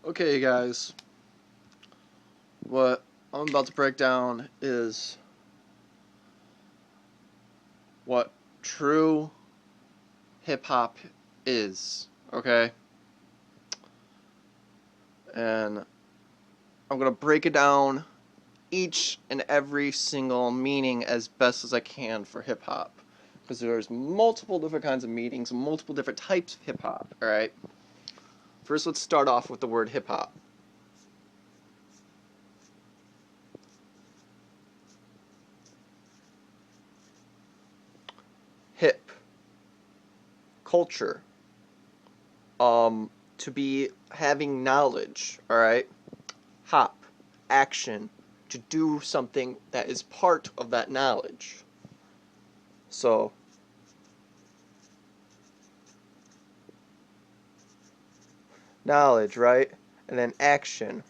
Okay, guys, what I'm about to break down is what true hip hop is, okay? And I'm gonna break it down each and every single meaning as best as I can for hip hop. Because there's multiple different kinds of meanings, multiple different types of hip hop, alright? First, let's start off with the word hip hop. Hip, culture, to be having knowledge, alright? Hop, action, to do something that is part of that knowledge. So, knowledge, right? And then action,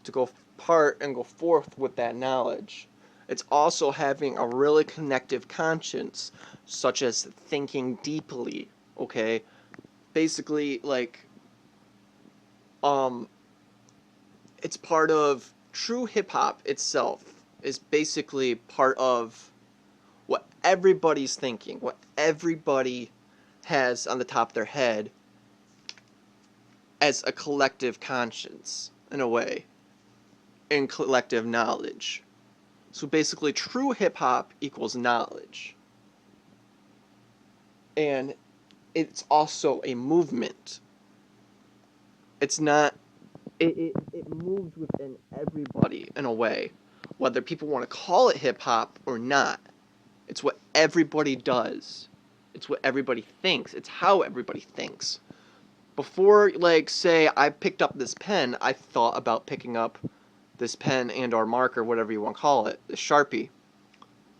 to go part and go forth with that knowledge. It's also having a really connective conscience, such as thinking deeply, okay? Basically, like, um, it's part of true hip hop itself, is basically part of what everybody's thinking, what everybody has on the top of their head as a collective conscience, in a way, and collective knowledge. So basically, true hip hop equals knowledge. And it's also a movement. It's not, it moves within everybody in a way, whether people want to call it hip hop or not. It's what everybody does. It's what everybody thinks. It's how everybody thinks. Before, like, say, I picked up this pen, I thought about picking up this pen and or marker, whatever you want to call it, the Sharpie.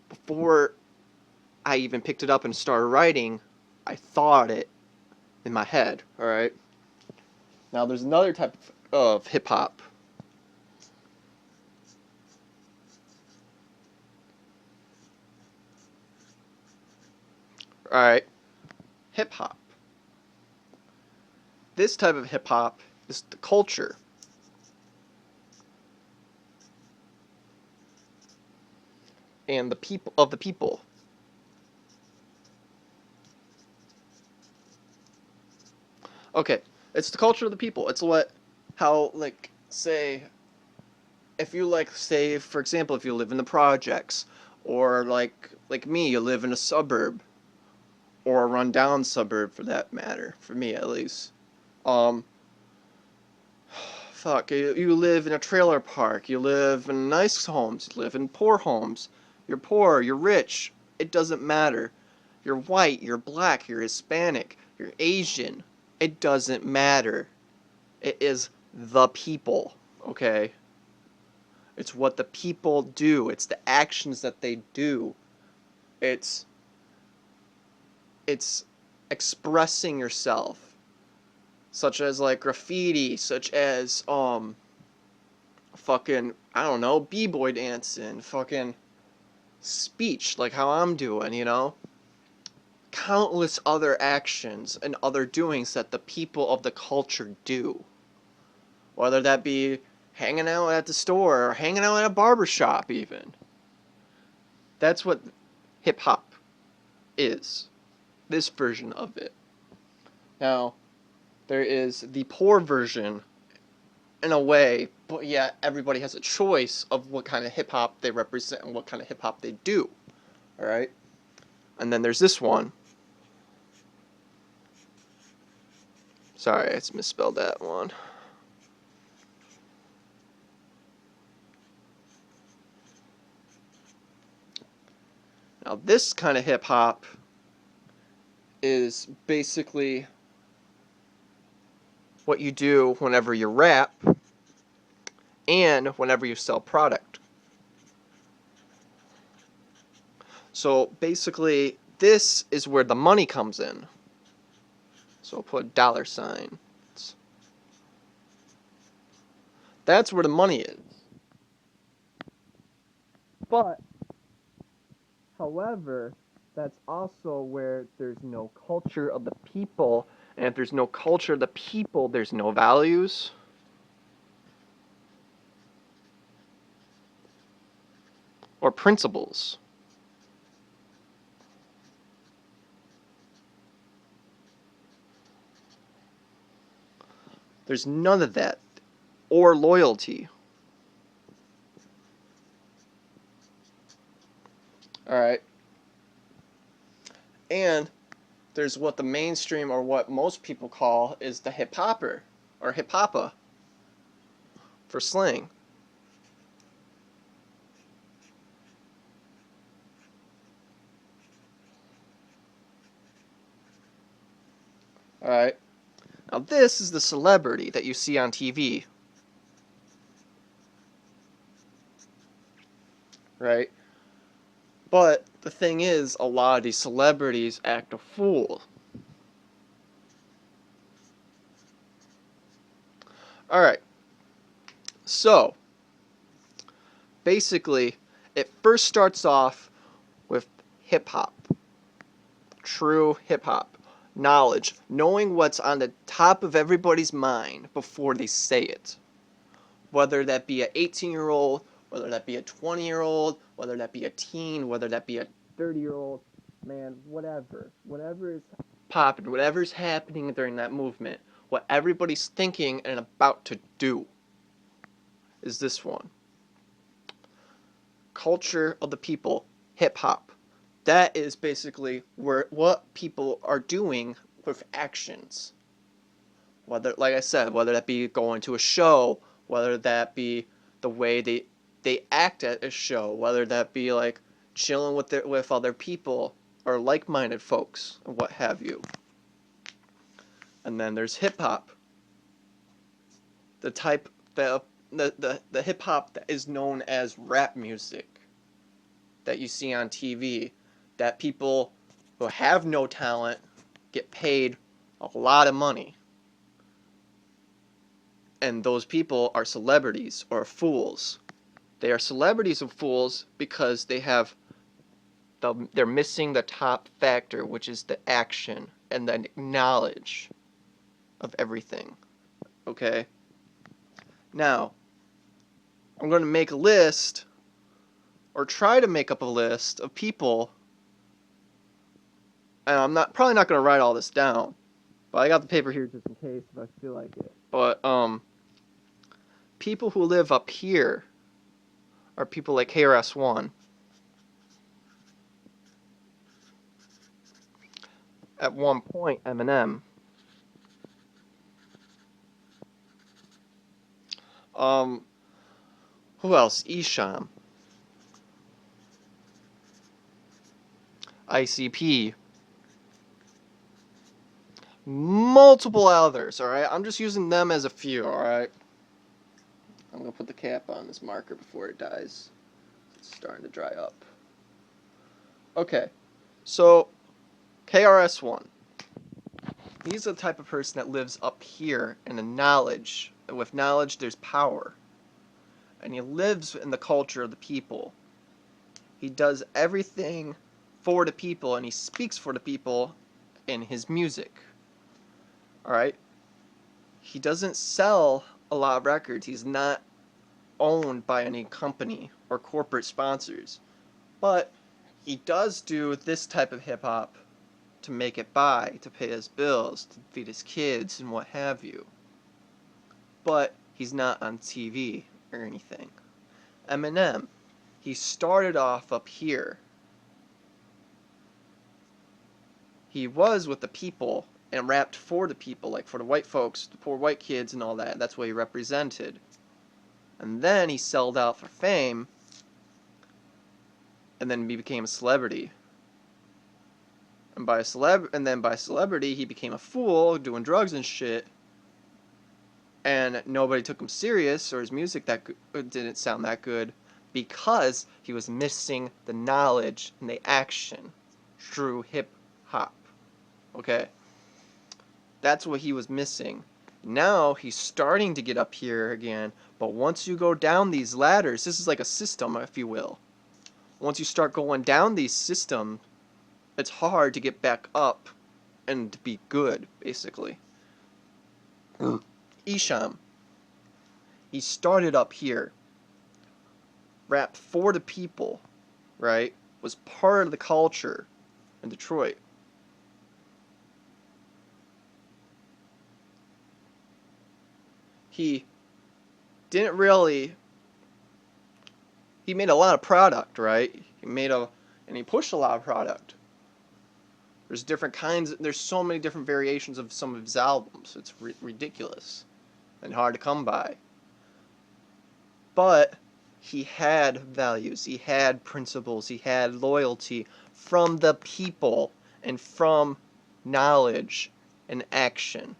Before I even picked it up and started writing, I thought it in my head, alright? Now, there's another type of hip-hop. Alright, hip-hop. This type of hip-hop is the culture. And the people of the people. Okay, it's the culture of the people. It's how, like, say, if you, like, say, for example, if you live in the projects, or like me, you live in a suburb, or a rundown suburb for that matter, for me at least. Um, you live in a trailer park, you live in nice homes, you live in poor homes. You're poor, you're rich, it doesn't matter. You're white, you're black, you're Hispanic, you're Asian. It doesn't matter. It is the people, okay? It's what the people do. It's the actions that they do. It's it's expressing yourself, such as like graffiti, such as fucking, I don't know, b-boy dancing, fucking speech like how I'm doing, you know? Countless other actions and other doings that the people of the culture do. Whether that be hanging out at the store or hanging out at a barber shop even. That's what hip hop is. This version of it. Now, there is the poor version in a way, but yet everybody has a choice of what kind of hip hop they represent and what kind of hip hop they do. Alright? And then there's this one. Sorry, I misspelled that one. Now, this kind of hip hop is basically what you do whenever you rap and whenever you sell product. So basically, this is where the money comes in. So I'll put $. That's where the money is. But, however, that's also where there's no culture of the people And if there's no culture of the people, there's no values. Or principles. There's none of that. Or loyalty. Alright. And there's what the mainstream, or what most people call, is the hip-hopper. Or hip-hoppa. For slang. Alright. Now this is the celebrity that you see on TV. Right? But the thing is, a lot of these celebrities act a fool. Alright. So, basically, it first starts off with hip-hop. True hip-hop. Knowledge. Knowing what's on the top of everybody's mind before they say it. Whether that be an 18-year-old, whether that be a 20-year-old, whether that be a teen, whether that be a 30-year-old, man, whatever. Whatever is popping, whatever's happening during that movement, what everybody's thinking and about to do is this one. Culture of the people, hip-hop. That is basically what people are doing with actions. Whether, like I said, whether that be going to a show, whether that be the way they act at a show, whether that be like chilling with other people or like-minded folks, or what have you. And then there's hip-hop. The hip-hop that is known as rap music that you see on TV, that people who have no talent get paid a lot of money. And those people are celebrities or fools. They are celebrities and fools because they're missing the top factor, which is the action and the knowledge of everything. Okay? Now, I'm going to make a list, or try to make up a list of people, and I'm probably not going to write all this down, but I got the paper here just in case if I feel like it. But people who live up here are people like KRS-One. At one point, Eminem. Who else? Esham. ICP. Multiple others, alright? I'm just using them as a few, alright? I'm gonna put the cap on this marker before it dies. It's starting to dry up. Okay, so KRS-One. He's the type of person that lives up here in the knowledge. And with knowledge, there's power. And he lives in the culture of the people. He does everything for the people, and he speaks for the people in his music. Alright? He doesn't sell a lot of records. He's not owned by any company or corporate sponsors. But he does do this type of hip-hop to make it by, to pay his bills, to feed his kids, and what have you. But he's not on TV or anything. Eminem, he started off up here. He was with the people and rapped for the people, like for the white folks, the poor white kids and all that. That's what he represented. And then he sold out for fame, and then he became a celebrity. And by celebrity, he became a fool, doing drugs and shit. And nobody took him serious, or his music didn't sound that good, because he was missing the knowledge and the action through hip-hop. Okay? That's what he was missing. Now he's starting to get up here again, but once you go down these ladders, this is like a system, if you will. Once you start going down these systems, it's hard to get back up and to be good, basically. Isham, he started up here, rap for the people, right? Was part of the culture in Detroit. He didn't really. He made a lot of product, right? And he pushed a lot of product. There's different kinds. There's so many different variations of some of his albums. It's ridiculous and hard to come by. But he had values. He had principles. He had loyalty from the people and from knowledge and action.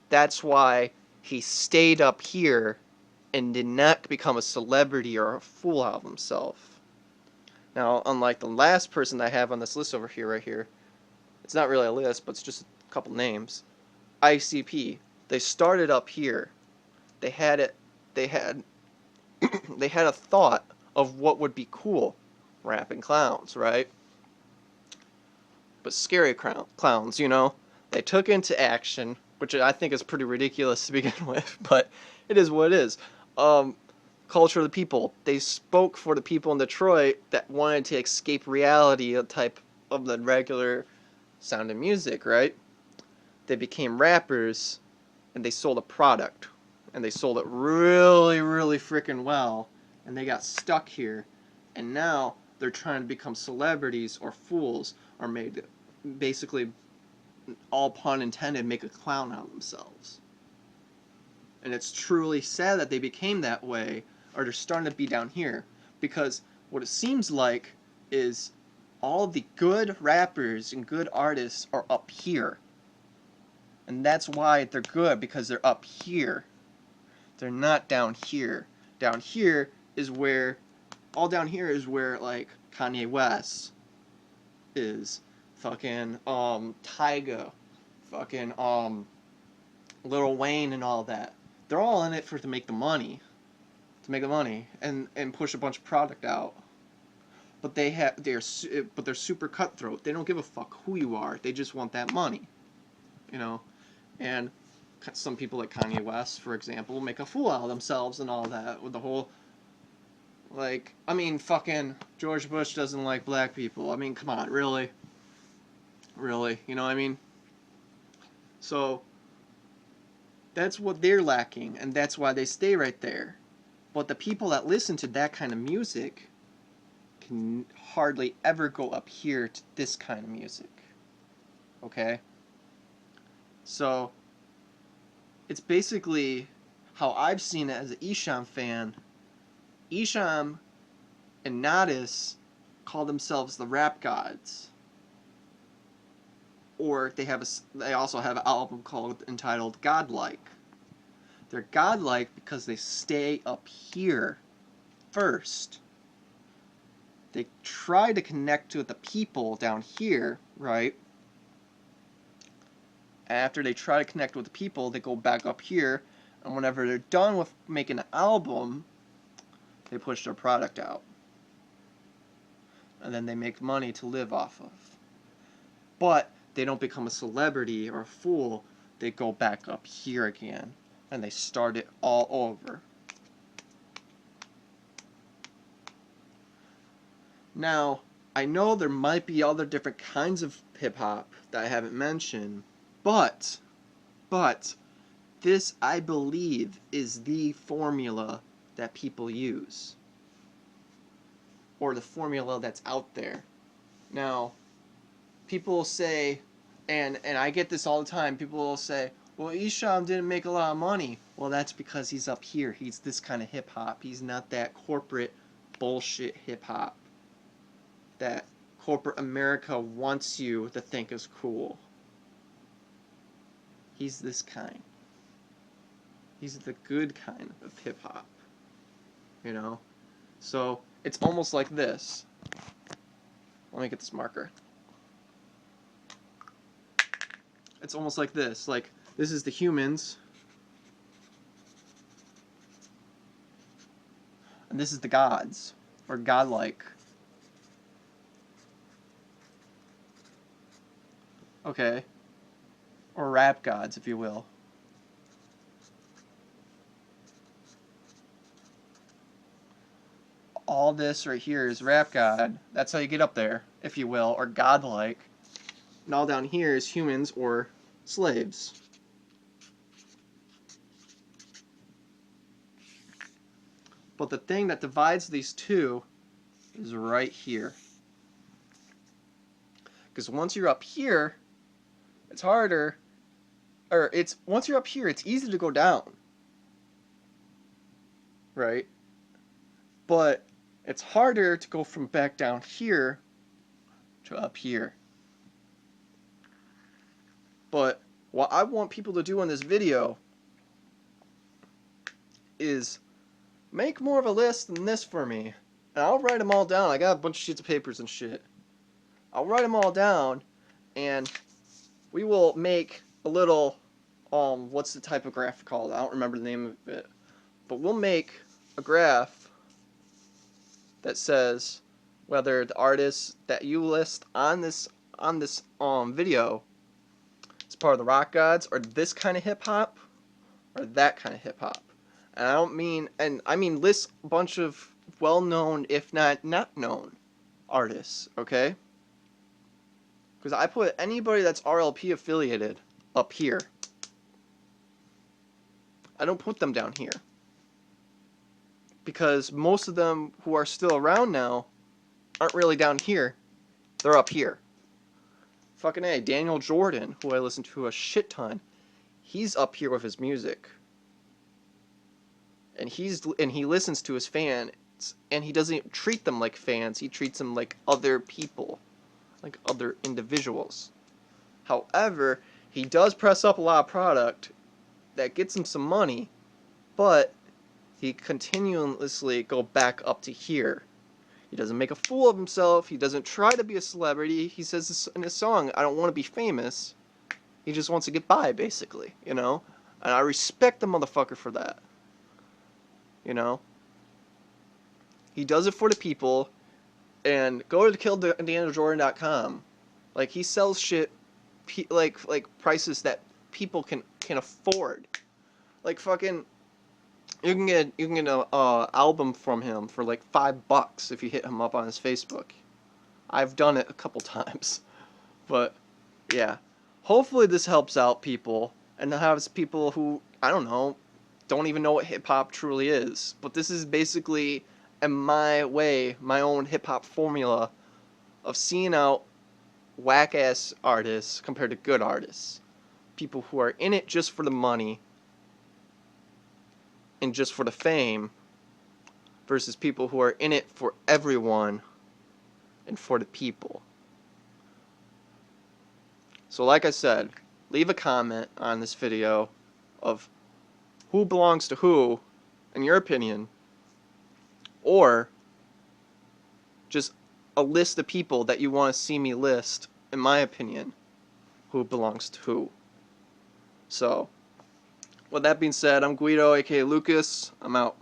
That's why he stayed up here and did not become a celebrity or a fool of himself. Now, unlike the last person that I have on this list over here, right here, it's not really a list, but it's just a couple names. ICP. They started up here. They had it. They had. They had a thought of what would be cool, rapping clowns, right? But scary clowns, you know. They took into action, which I think is pretty ridiculous to begin with, but it is what it is. Culture of the people. They spoke for the people in Detroit that wanted to escape reality, a type of the regular sound of music, right? They became rappers, and they sold a product, and they sold it really, really freaking well, and they got stuck here, and now they're trying to become celebrities or fools, or made, basically, all pun intended, make a clown out of themselves. And it's truly sad that they became that way, or they're starting to be down here, because what it seems like is all the good rappers and good artists are up here. And that's why they're good, because they're up here. They're not down here. Down here is where, like, Kanye West is. Fucking, Tyga. Fucking, Lil Wayne and all that. They're all in it to make the money. To make the money. And push a bunch of product out. But they're super cutthroat. They don't give a fuck who you are. They just want that money. You know? And some people like Kanye West, for example, make a fool out of themselves and all that with the whole, like, I mean, fucking George Bush doesn't like black people. I mean, come on, really? Really? You know what I mean? So, that's what they're lacking, and that's why they stay right there. But the people that listen to that kind of music can hardly ever go up here to this kind of music. Okay? So, it's basically how I've seen it as an Isham fan. Isham and Nadis call themselves the rap gods. Or they also have an album entitled Godlike. They're godlike because they stay up here first. They try to connect with the people down here, right? After they try to connect with the people, they go back up here, and whenever they're done with making an album, they push their product out. And then they make money to live off of. But they don't become a celebrity or a fool. They go back up here again, and they start it all over. Now, I know there might be other different kinds of hip-hop that I haven't mentioned, but this, I believe, is the formula that people use. Or the formula that's out there. Now, people will say, and I get this all the time, people will say, well, Isham didn't make a lot of money. Well, that's because he's up here. He's this kind of hip-hop. He's not that corporate bullshit hip-hop that corporate America wants you to think is cool. He's this kind. He's the good kind of hip-hop. You know? So, it's almost like this. Let me get this marker. It's almost like this. Like, this is the humans. And this is the gods. Or godlike. Okay. or rap gods, if you will. All this right here is rap god. That's how you get up there, if you will, or godlike. And all down here is humans or slaves. But the thing that divides these two is right here. Because once you're up here, it's harder, or once you're up here, it's easy to go down. Right? But it's harder to go from back down here to up here. But what I want people to do in this video is make more of a list than this for me. And I'll write them all down. I got a bunch of sheets of papers and shit. I'll write them all down, and we will make a little, what's the type of graph called? I don't remember the name of it. But we'll make a graph that says whether the artist that you list on this video is part of the rock gods, or this kind of hip hop, or that kind of hip hop. And I mean list a bunch of well-known, if not known artists, okay? Because I put anybody that's RLP affiliated up here. I don't put them down here. Because most of them who are still around now aren't really down here. They're up here. Fucking A, Daniel Jordan, who I listen to a shit ton, he's up here with his music. And he listens to his fans, and he doesn't treat them like fans, he treats them like other people, like other individuals. However, he does press up a lot of product that gets him some money, but he continuously go back up to here. He doesn't make a fool of himself. He doesn't try to be a celebrity. He says this in his song, I don't want to be famous. He just wants to get by, basically, you know? And I respect the motherfucker for that. You know? He does it for the people. And go to killdanielJordan.com. Like, he sells shit, like prices that people can afford. Like, fucking... You can get an album from him for like $5 if you hit him up on his Facebook. I've done it a couple times, but yeah. Hopefully this helps out people, and has people who, I don't know, don't even know what hip hop truly is. But this is basically, in my way, my own hip hop formula of seeing out whack ass artists compared to good artists, people who are in it just for the money and just for the fame, versus people who are in it for everyone and for the people. So like I said, leave a comment on this video of who belongs to who, in your opinion, or just a list of people that you want to see me list, in my opinion, who belongs to who. So, with that being said, I'm Guido, aka Lucas. I'm out.